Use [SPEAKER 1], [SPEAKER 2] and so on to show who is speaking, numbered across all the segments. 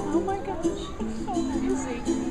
[SPEAKER 1] Oh my gosh, so amazing.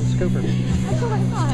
[SPEAKER 2] Scooper.
[SPEAKER 1] That's what I thought.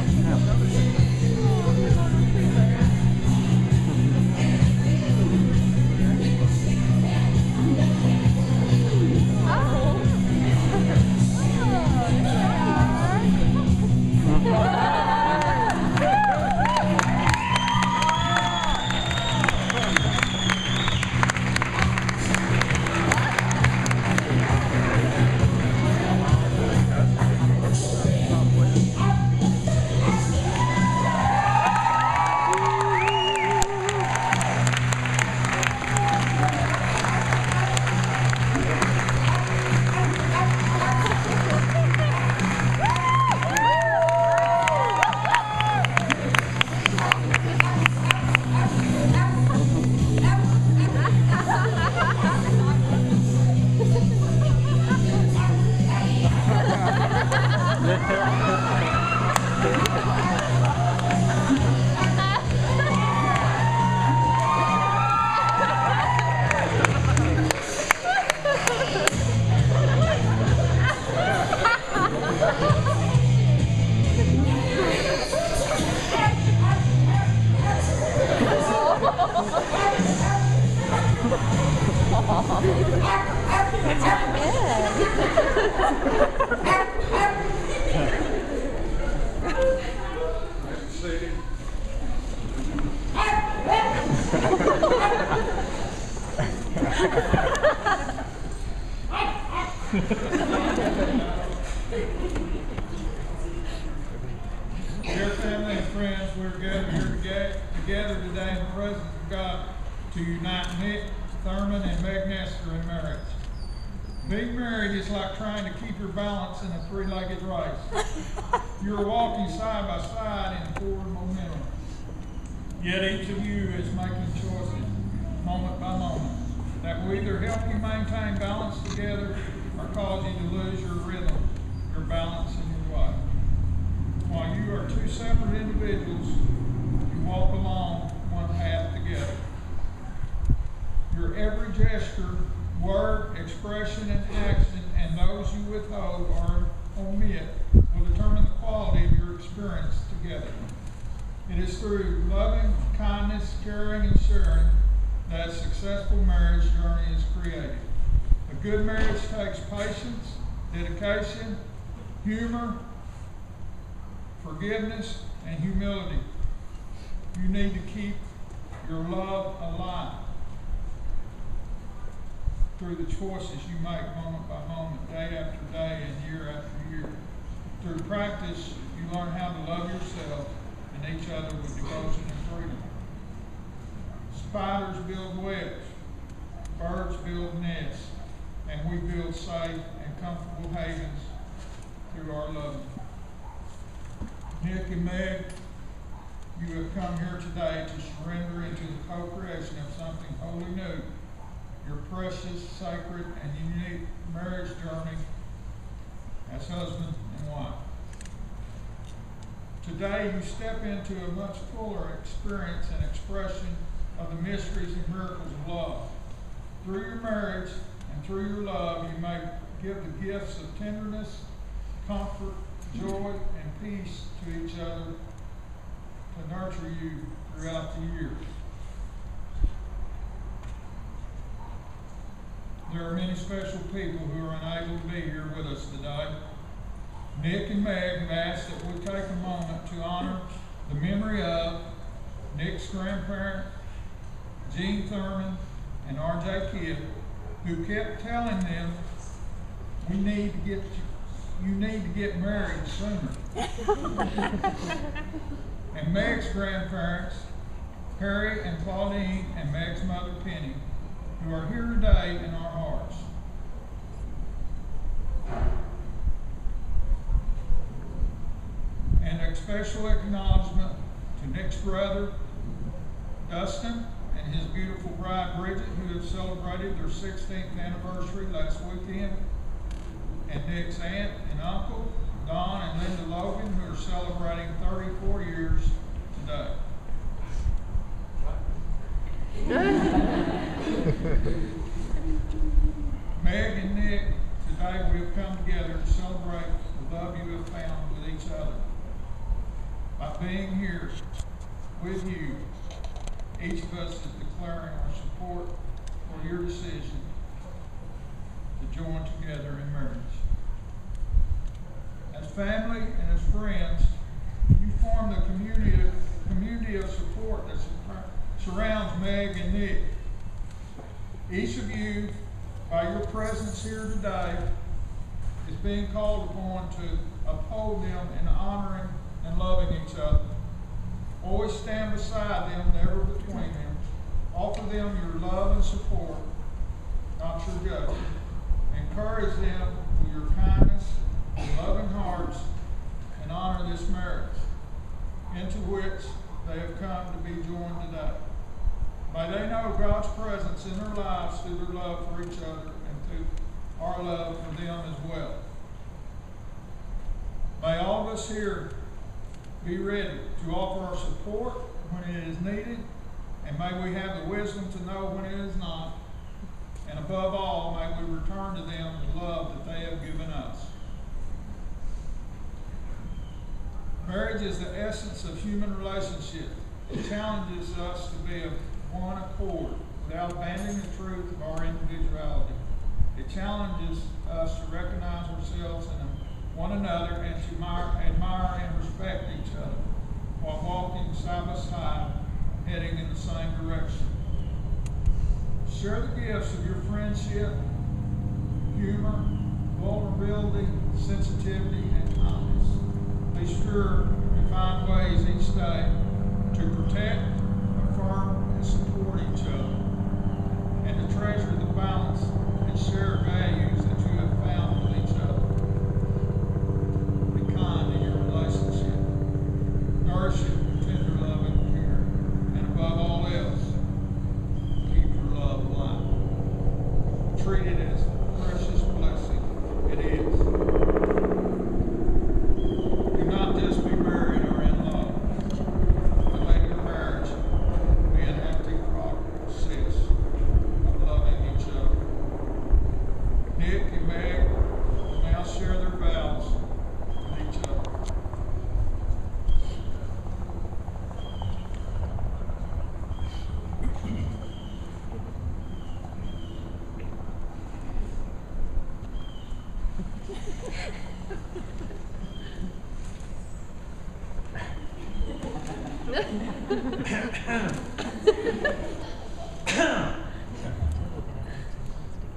[SPEAKER 3] Dear family and friends, we're gathered here together today in the presence of God to unite Nick, Thurman, and Meg Nestor in marriage. Being married is like trying to keep your balance in a three-legged race. You're walking side by side in forward momentum. Yet each of you is making choices moment by moment that will either help you maintain balance together or cause you to lose your rhythm, your balance, and your way. While you are two separate individuals, you walk along one path together. Your every gesture, word, expression, and action, and those you withhold or omit will determine the quality of your experience together. It is through loving, kindness, caring, and sharing that a successful marriage journey is created. A good marriage takes patience, dedication, humor, forgiveness, and humility. You need to keep your love alive through the choices you make moment by moment, day after day, and year after year. Through practice, you learn how to love yourself and each other with devotion and freedom. Spiders build webs, birds build nests, and we build safe and comfortable havens through our love. Nick and Meg, you have come here today to surrender into the co-creation of something wholly new, your precious, sacred, and unique marriage journey as husband and wife. Today you step into a much fuller experience and expression of the mysteries and miracles of love. Through your marriage and through your love, you may give the gifts of tenderness, comfort, joy, and peace to each other to nurture you throughout the year. There are many special people who are unable to be here with us today. Nick and Meg have asked that we take a moment to honor the memory of Nick's grandparent, Gene Thurman, and R.J. Kidd, who kept telling them, we need to get you need to get married sooner. And Meg's grandparents, Harry and Claudine, and Meg's mother, Penny, who are here today in our hearts. And a special acknowledgement to Nick's brother, Dustin, and his beautiful bride, Bridget, who have celebrated their 16th anniversary last weekend, and Nick's aunt and uncle, Don and Linda Logan, who are celebrating 34 years today. Meg and Nick, today we have come together to celebrate the love you have found with each other. By being here with you, each of us is declaring our support for your decision to join together in marriage. As family and as friends, you form the community of support that surrounds Meg and Nick. Each of you, by your presence here today, is being called upon to uphold them in honoring and loving each other. Always stand beside them, never between them. Offer them your love and support, not your judgment. Encourage them with your kindness and loving hearts, and honor this marriage into which they have come to be joined today. May they know God's presence in their lives through their love for each other and through our love for them as well. May all of us here be ready to offer our support when it is needed, and may we have the wisdom to know when it is not, and above all, may we return to them the love that they have given us. Marriage is the essence of human relationship. It challenges us to be of one accord without abandoning the truth of our individuality. It challenges us to recognize ourselves in one another and to admire and respect each other while walking side by side, heading in the same direction. Share the gifts of your friendship, humor, vulnerability, sensitivity, and kindness. Be sure to find ways each day to protect, affirm, and support each other, and to treasure the balance and shared values that you have found with each other. Be kind to your relationship. Nourish it with tender love and care. And above all else, keep your love alive. Treat it as a precious blessing it is. Do not just be married or in love, but let your marriage be an active process of loving each other. Nick and Meg will now share their vows with each other.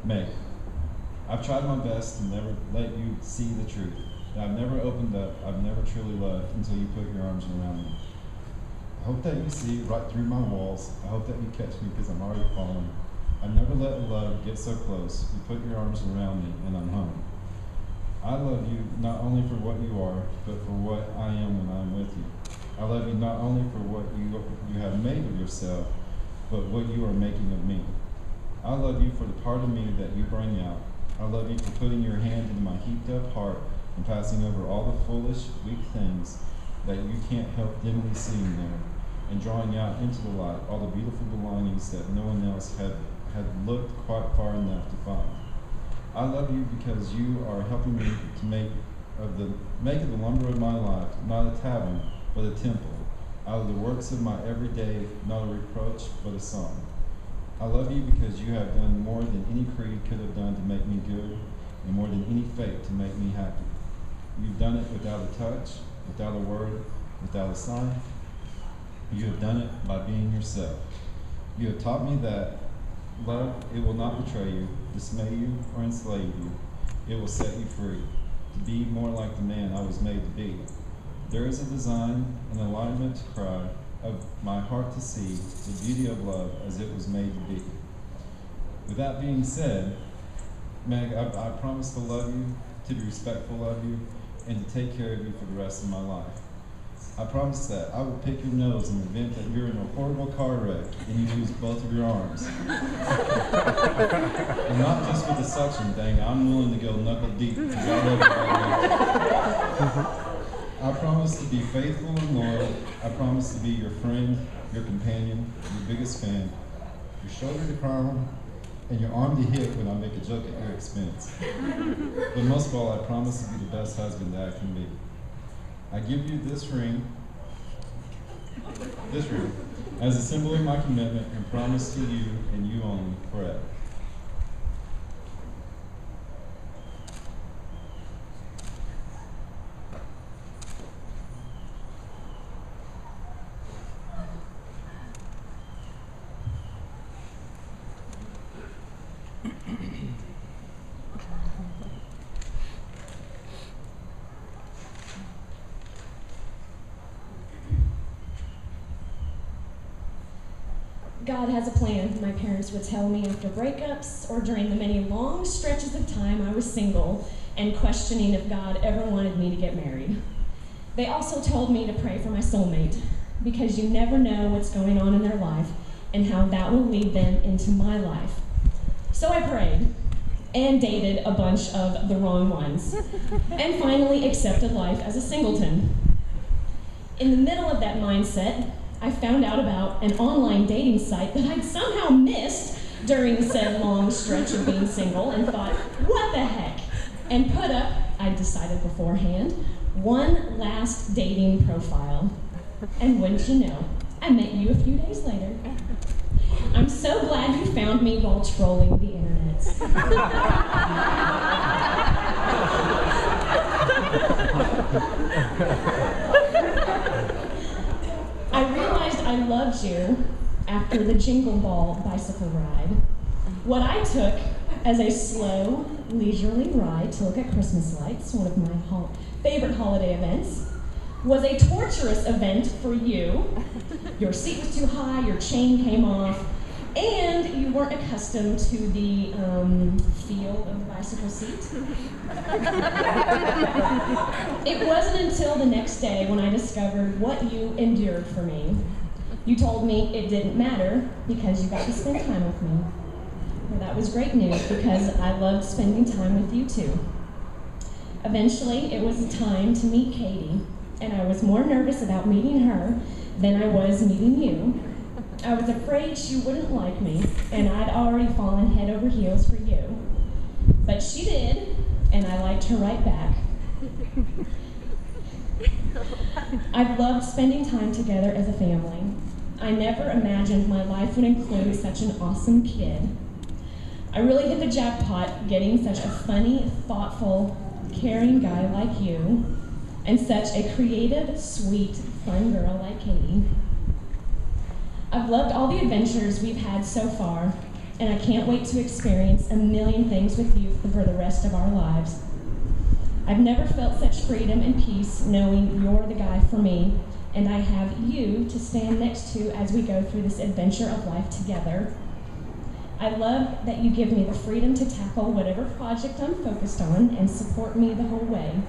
[SPEAKER 2] Meg, I've tried my best to never let you see the truth. I've never opened up, I've never truly loved until you put your arms around me. I hope that you see right through my walls. I hope that you catch me because I'm already falling. I've never let love get so close. You put your arms around me and I'm home. I love you not only for what you are, but for what I am when I'm with you. I love you not only for what you have made of yourself, but what you are making of me. I love you for the part of me that you bring out. I love you for putting your hand into my heaped up heart and passing over all the foolish, weak things that you can't help dimly seeing there, and drawing out into the light all the beautiful belongings that no one else had looked quite far enough to find. I love you because you are helping me to make of the lumber of my life not a tavern, but a temple, out of the works of my everyday, not a reproach, but a song. I love you because you have done more than any creed could have done to make me good, and more than any fate to make me happy. You've done it without a touch, without a word, without a sign. You have done it by being yourself. You have taught me that love, it will not betray you, dismay you, or enslave you. It will set you free. to be more like the man I was made to be. There is a design, an alignment to cry, of my heart to see the beauty of love as it was made to be. With that being said, Meg, I promise to love you, to be respectful of you, and to take care of you for the rest of my life. I promise that I will pick your nose in the event that you're in a horrible car wreck and you lose both of your arms. And not just with the suction thing, I'm willing to go knuckle deep because I love you right now. I promise to be faithful and loyal. I promise to be your friend, your companion, your biggest fan, your shoulder to cry on, and your arm to hit when I make a joke at your expense. But most of all, I promise to be the best husband that I can be. I give you this ring, as a symbol of my commitment and promise to you and you only forever.
[SPEAKER 4] God has a plan, my parents would tell me after breakups or during the many long stretches of time I was single and questioning if God ever wanted me to get married. They also told me to pray for my soulmate because you never know what's going on in their life and how that will lead them into my life. So I prayed and dated a bunch of the wrong ones and finally accepted life as a singleton. In the middle of that mindset, I found out about an online dating site that I'd somehow missed during said long stretch of being single and thought, what the heck? And put up, I'd decided beforehand, one last dating profile. And wouldn't you know, I met you a few days later. I'm so glad you found me while trolling the internet. I realized I loved you after the Jingle Ball bicycle ride. What I took as a slow, leisurely ride to look at Christmas lights, one of my favorite holiday events, was a torturous event for you. Your seat was too high, your chain came off, and you weren't accustomed to the feel of the bicycle seat. It wasn't until the next day when I discovered what you endured for me. You told me it didn't matter because you got to spend time with me. Well, that was great news because I loved spending time with you too. Eventually, it was time to meet Katie, and I was more nervous about meeting her than I was meeting you. I was afraid she wouldn't like me, and I'd already fallen head over heels for you. But she did, and I liked her right back. I've loved spending time together as a family. I never imagined my life would include such an awesome kid. I really hit the jackpot getting such a funny, thoughtful, caring guy like you, and such a creative, sweet, fun girl like Katie. I've loved all the adventures we've had so far, and I can't wait to experience a million things with you for the rest of our lives. I've never felt such freedom and peace knowing you're the guy for me, and I have you to stand next to as we go through this adventure of life together. I love that you give me the freedom to tackle whatever project I'm focused on and support me the whole way.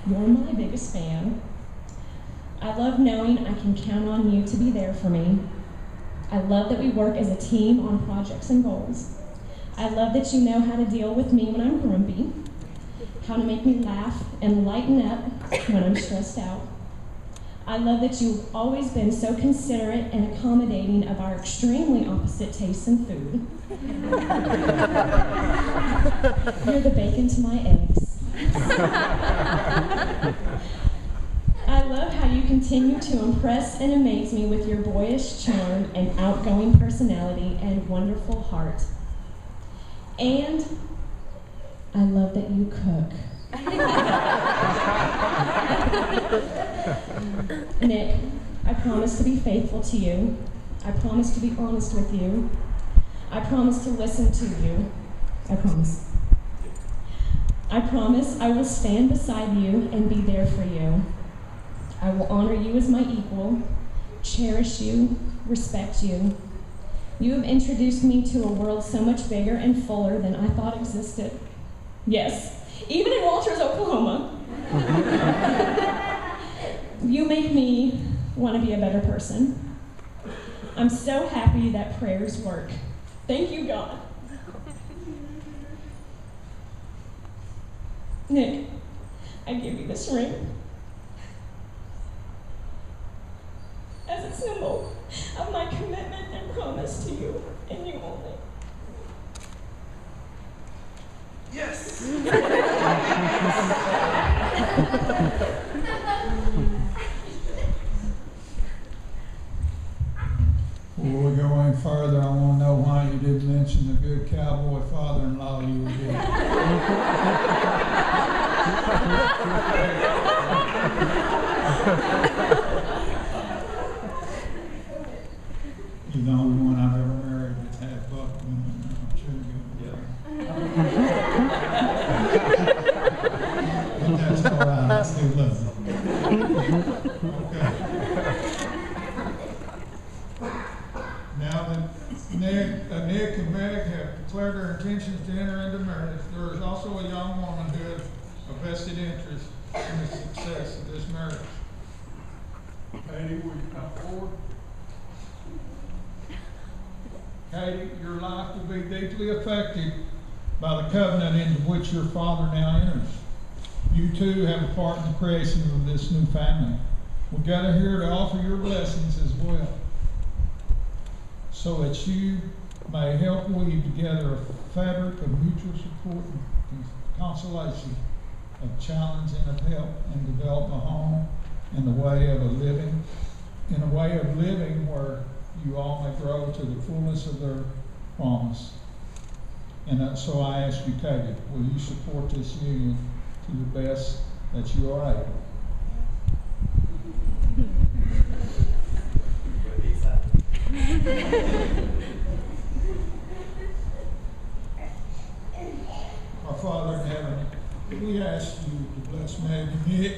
[SPEAKER 4] You're my biggest fan. I love knowing I can count on you to be there for me. I love that we work as a team on projects and goals. I love that you know how to deal with me when I'm grumpy, how to make me laugh and lighten up when I'm stressed out. I love that you've always been so considerate and accommodating of our extremely opposite tastes in food. You're the bacon to my eggs. I love how you continue to impress and amaze me with your boyish charm and outgoing personality and wonderful heart. And I love that you cook. Nick, I promise to be faithful to you. I promise to be honest with you. I promise to listen to you. I promise. I promise I will stand beside you and be there for you. I will honor you as my equal, cherish you, respect you. You have introduced me to a world so much bigger and fuller than I thought existed. Yes, even in Walters, Oklahoma. You make me want to be a better person. I'm so happy that prayers work. Thank you, God. Nick, I give you this ring as a symbol of my commitment and promise to you and you only.
[SPEAKER 3] Yes! Before we go any further, I want to know why you didn't mention the good cowboy father-in-law you were getting. You're the only one I've ever married that's had buck women. I'm sure you're but that's all right. I still love you. Okay. Now that Nick and Meg have declared their intentions to enter into marriage, there is also a young woman who has a vested interest in the success of this marriage. Katie, will you come forward? Katie, your life will be deeply affected by the covenant into which your father now enters. You too have a part in the creation of this new family. We gather here to offer your blessings as well, so that you may help weave together a fabric of mutual support and consolation, of challenge and of help, and develop a home in the way of living where you all may grow to the fullness of their promise. And so I ask you, Katie, will you support this union to the best that you are able? Our Father in heaven, we ask you to bless Meg and Nick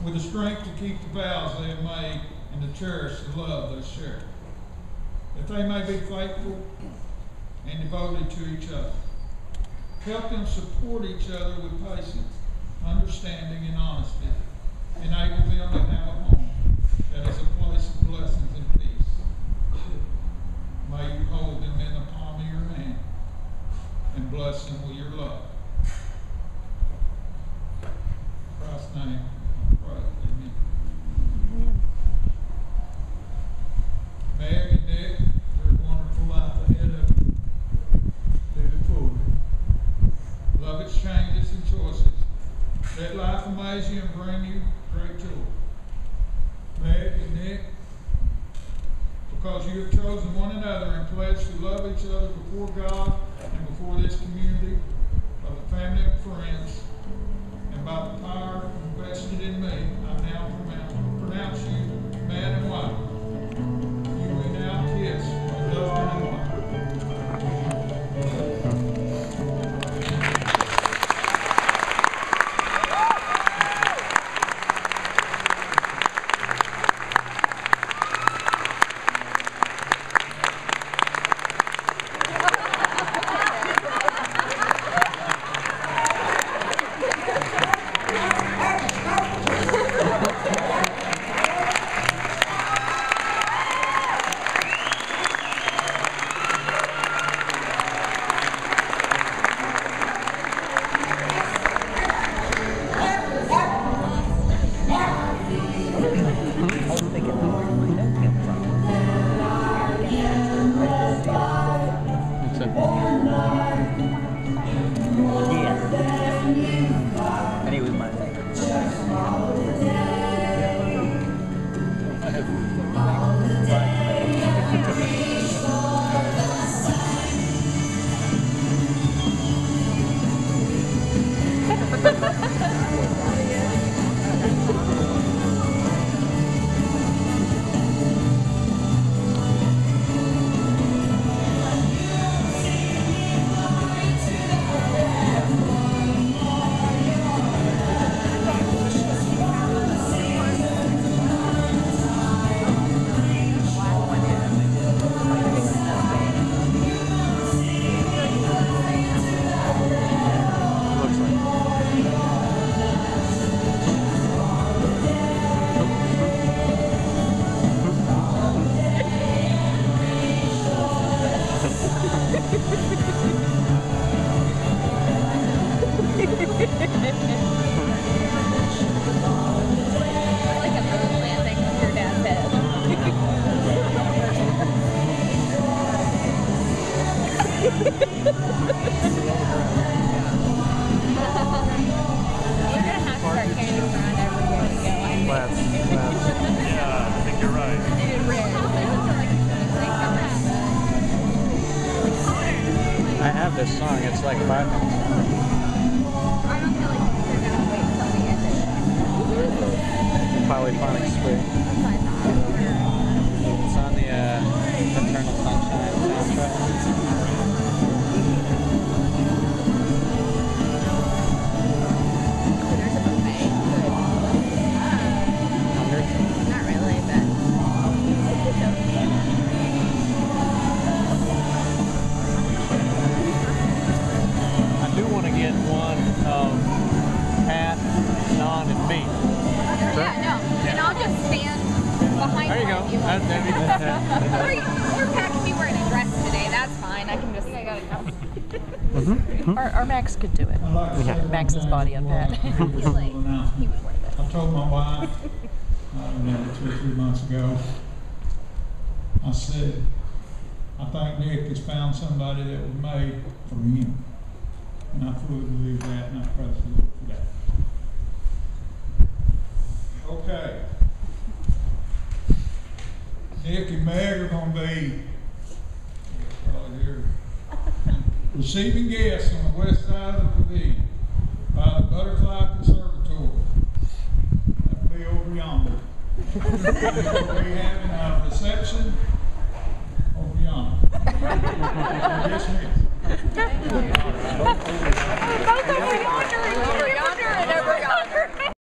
[SPEAKER 3] with the strength to keep the vows they have made and to cherish the love they share, that they may be faithful and devoted to each other. Help them support each other with patience, understanding, and honesty. Enable them to have a home that is a place of blessings and peace. May you hold them in the palm of your hand and bless them with your love. In Christ's name, I pray. Amen. Meg and Nick, there's a wonderful life ahead of you. Live it forward. Love its changes and choices. Let life amaze you and bring you great joy. Meg and Nick, because you have chosen one another and pledged to love each other before God and before this community, by the family and friends, and by the power invested in me, I now pronounce you man and wife. You may now kiss my husband and wife.
[SPEAKER 5] flats.
[SPEAKER 6] Yeah, I think you're right.
[SPEAKER 5] I have this song. It's like 5 minutes long.
[SPEAKER 7] I don't feel like they're gonna wait until the end.
[SPEAKER 5] Polyphonic suite. It's on the Eternal Sunshine soundtrack.
[SPEAKER 7] There's a buffet. Not really, but
[SPEAKER 5] I do want to get one of Pat, Non, and me.
[SPEAKER 7] yeah, no. And I'll just stand behind
[SPEAKER 5] There you
[SPEAKER 7] one
[SPEAKER 5] go.
[SPEAKER 7] if you want. Or Pat can be wearing a dress today. That's fine. I can just. I gotta come.
[SPEAKER 1] Or Max could do it.
[SPEAKER 3] I'd like to say one
[SPEAKER 1] Max's
[SPEAKER 3] thing
[SPEAKER 1] body on Pat.
[SPEAKER 3] before we do this little announcement. I told my wife, I don't know, 2 or 3 months ago, I said, I think Nick has found somebody that was made for him. And I fully believe that, and I praise the Lord for that. Okay. Nick and Meg are gonna be here receiving guests on the west side of the pavilion by the Butterfly Conservatory. That'll be over yonder. We'll be having a reception over yonder. Dismissed.
[SPEAKER 7] Over yonder and over